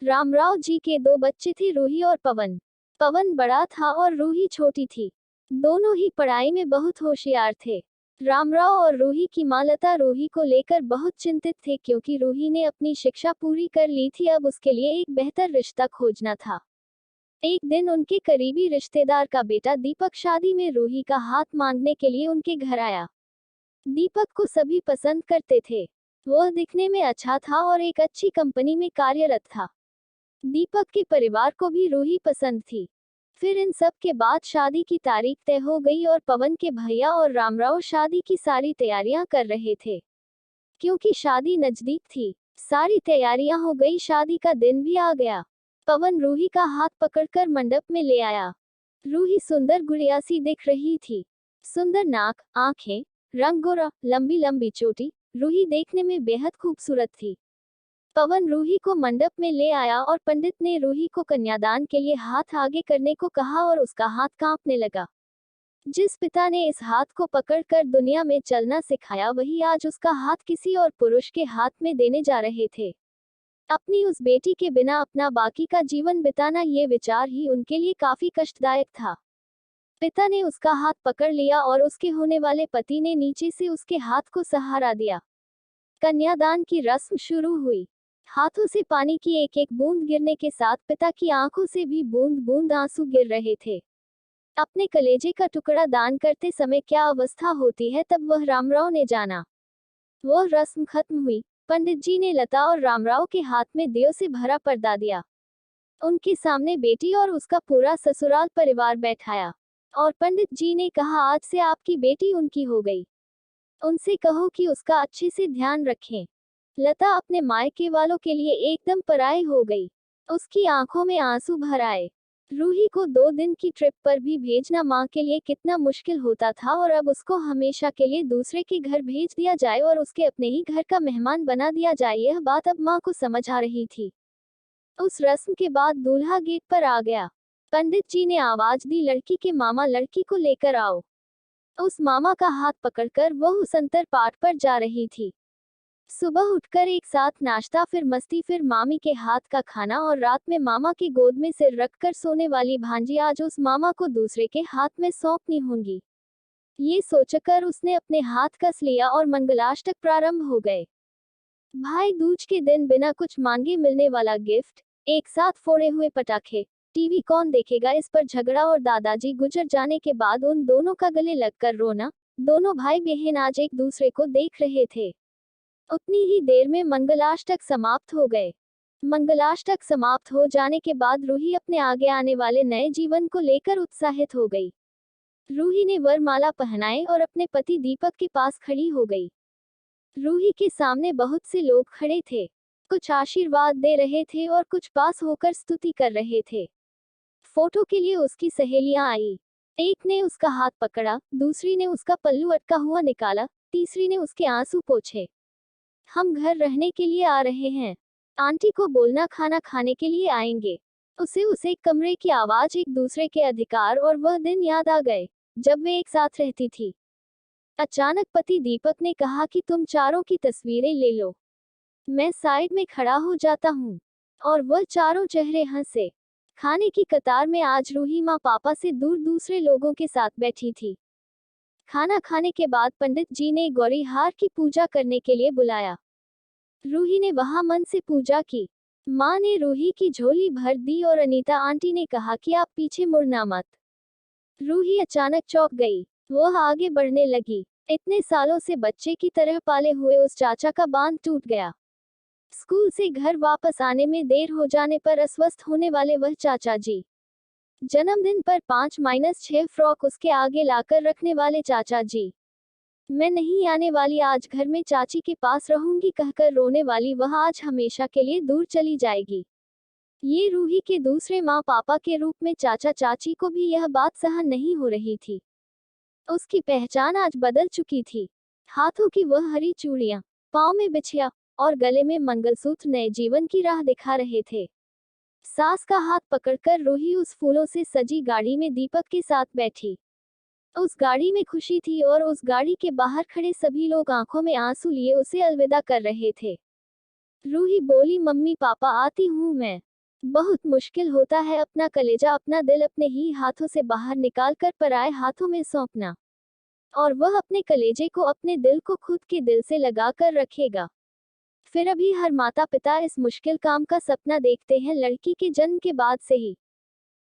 रामराव जी के दो बच्चे थे, रूही और पवन। पवन बड़ा था और रूही छोटी थी। दोनों ही पढ़ाई में बहुत होशियार थे। रामराव और रूही की माँ लता रूही को लेकर बहुत चिंतित थे, क्योंकि रूही ने अपनी शिक्षा पूरी कर ली थी, अब उसके लिए एक बेहतर रिश्ता खोजना था। एक दिन उनके करीबी रिश्तेदार का बेटा दीपक शादी में रूही का हाथ मांगने के लिए उनके घर आया। दीपक को सभी पसंद करते थे। वह दिखने में अच्छा था और एक अच्छी कंपनी में कार्यरत था। दीपक के परिवार को भी रूही पसंद थी। फिर इन सब के बाद शादी की तारीख तय हो गई और पवन के भैया और रामराव शादी की सारी तैयारियां कर रहे थे। क्योंकि शादी नजदीक थी, सारी तैयारियां हो गई, शादी का दिन भी आ गया। पवन रूही का हाथ पकड़कर मंडप में ले आया। रूही सुंदर गुड़िया सी दिख रही थी। सुंदर नाक, आंखें, रंग गोरा, लंबी लंबी चोटी, रूही देखने में बेहद खूबसूरत थी। पवन रूही को मंडप में ले आया और पंडित ने रूही को कन्यादान के लिए हाथ आगे करने को कहा और उसका हाथ कांपने लगा। जिस पिता ने इस हाथ को पकड़कर दुनिया में चलना सिखाया, वही आज उसका हाथ किसी और पुरुष के हाथ में देने जा रहे थे। अपनी उस बेटी के बिना अपना बाकी का जीवन बिताना, ये विचार ही उनके लिए काफी कष्टदायक था। पिता ने उसका हाथ पकड़ लिया और उसके होने वाले पति ने नीचे से उसके हाथ को सहारा दिया। कन्यादान की रस्म शुरू हुई। हाथों से पानी की एक एक बूंद गिरने के साथ पिता की आंखों से भी बूंद बूंद आंसू गिर रहे थे। अपने कलेजे का टुकड़ा दान करते समय क्या अवस्था होती है, तब वह रामराव ने जाना। वह रस्म खत्म हुई। पंडित जी ने लता और रामराव के हाथ में दियों से भरा पर्दा दिया। उनके सामने बेटी और उसका पूरा ससुराल परिवार बैठाया और पंडित जी ने कहा, आज से आपकी बेटी उनकी हो गई। उनसे कहो कि उसका अच्छे से ध्यान रखें। लता अपने मायके वालों के लिए एकदम पराई हो गई। उसकी आंखों में आंसू भर आए। रूही को 2 दिन की ट्रिप पर भी भेजना मां के लिए कितना मुश्किल होता था, और अब उसको हमेशा के लिए दूसरे के घर भेज दिया जाए और उसके अपने ही घर का मेहमान बना दिया जाए, यह बात अब मां को समझ आ रही थी। उस रस्म के बाद दूल्हा गेट पर आ गया। पंडित जी ने आवाज दी, लड़की के मामा लड़की को लेकर आओ। उस मामा का हाथ पकड़कर वह उस अंतर पाठ पर जा रही थी। सुबह उठकर एक साथ नाश्ता, फिर मस्ती, फिर मामी के हाथ का खाना और रात में मामा की गोद में सिर रखकर सोने वाली भांजी आज उस मामा को दूसरे के हाथ में सौंपनी होंगी। ये सोचकर उसने अपने हाथ कस लिया और मंगलाष्टक प्रारंभ हो गए। भाई दूज के दिन बिना कुछ मांगे मिलने वाला गिफ्ट, एक साथ फोड़े हुए पटाखे, टीवी कौन देखेगा इस पर झगड़ा और दादाजी गुजर जाने के बाद उन दोनों का गले लगकर रोना। दोनों भाई बहन आज एक दूसरे को देख रहे थे। उतनी ही देर में मंगलाष्टक समाप्त हो गए। मंगलाष्टक समाप्त हो जाने के बाद रूही अपने आगे आने वाले नए जीवन को लेकर उत्साहित हो गई। रूही ने वरमाला पहनाई और अपने पति दीपक के पास खड़ी हो गई। रूही के सामने बहुत से लोग खड़े थे। कुछ आशीर्वाद दे रहे थे और कुछ पास होकर स्तुति कर रहे थे। फोटो के लिए उसकी सहेलियां आई। एक ने उसका हाथ पकड़ा, दूसरी ने उसका पल्लू अटका हुआ निकाला, तीसरी ने उसके आंसू पोंछे। हम घर रहने के लिए आ रहे हैं। आंटी को बोलना खाना खाने के लिए आएंगे। उसे कमरे की आवाज, एक दूसरे के अधिकार और वह दिन याद आ गए जब वे एक साथ रहती थी। अचानक पति दीपक ने कहा कि तुम चारों की तस्वीरें ले लो, मैं साइड में खड़ा हो जाता हूँ। और वह चारों चेहरे हंसे। खाने की कतार में आज रूही माँ पापा से दूर दूसरे लोगों के साथ बैठी थी। खाना खाने के बाद पंडित जी ने गौरी हार की पूजा करने के लिए बुलाया। रूही ने वहां मन से पूजा की। माँ ने रूही की झोली भर दी और अनीता आंटी ने कहा कि आप पीछे मुड़ना मत। रूही अचानक चौंक गई। वह आगे बढ़ने लगी। इतने सालों से बच्चे की तरह पाले हुए उस चाचा का बांध टूट गया। स्कूल से घर वापस आने में देर हो जाने पर अस्वस्थ होने वाले वह चाचा जी, जन्मदिन पर 5-6 फ्रॉक उसके आगे लाकर रखने वाले चाचा जी, मैं नहीं आने वाली, आज घर में चाची के पास रहूंगी कहकर रोने वाली वह आज हमेशा के लिए दूर चली जाएगी। ये रूही के दूसरे माँ पापा के रूप में चाचा चाची को भी यह बात सहन नहीं हो रही थी। उसकी पहचान आज बदल चुकी थी। हाथों की वह हरी चूड़ियां, पाँव में बिछिया और गले में मंगलसूत्र नए जीवन की राह दिखा रहे थे। सास का हाथ पकड़कर रूही उस फूलों से सजी गाड़ी में दीपक के साथ बैठी। उस गाड़ी में खुशी थी और उस गाड़ी के बाहर खड़े सभी लोग आंखों में आंसू लिए उसे अलविदा कर रहे थे। रूही बोली, मम्मी पापा आती हूँ मैं। बहुत मुश्किल होता है अपना कलेजा, अपना दिल अपने ही हाथों से बाहर निकालकर पराए हाथों में सौंपना। और वह अपने कलेजे को, अपने दिल को खुद के दिल से लगा कर रखेगा। फिर अभी हर माता पिता इस मुश्किल काम का सपना देखते हैं लड़की के जन्म के बाद से ही।